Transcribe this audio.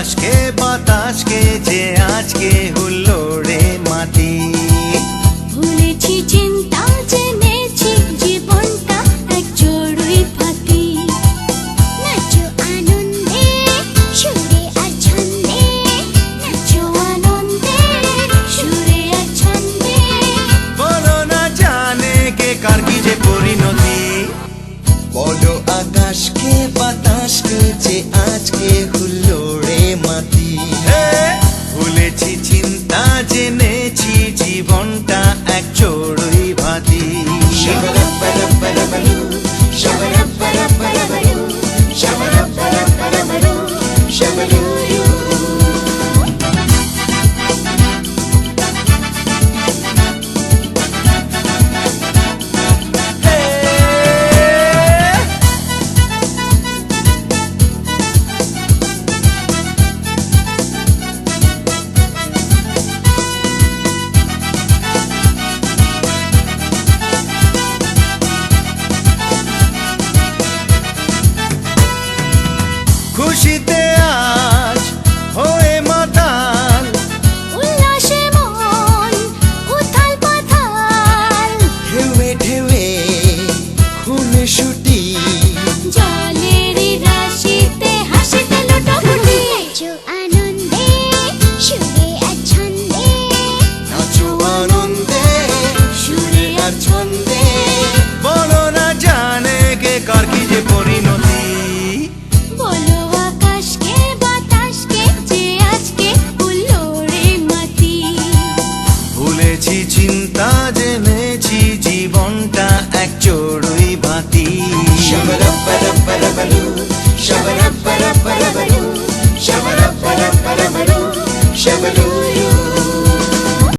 আকাশকে বাতাসকে যে আজকে হুল্লোড়ে মাটি। ভুলেছি চিন্তা, জেনেছি জীবনটা এক জড়ুই ফাঁকি। নাচো আনন্দে সুরে আর ছন্দে, নাচো আনন্দে সুরে আর ছন্দে। বলো না জানে কে কার কি যে পরিণতি। বলো আকাশকে বাতাসকে যে আজকে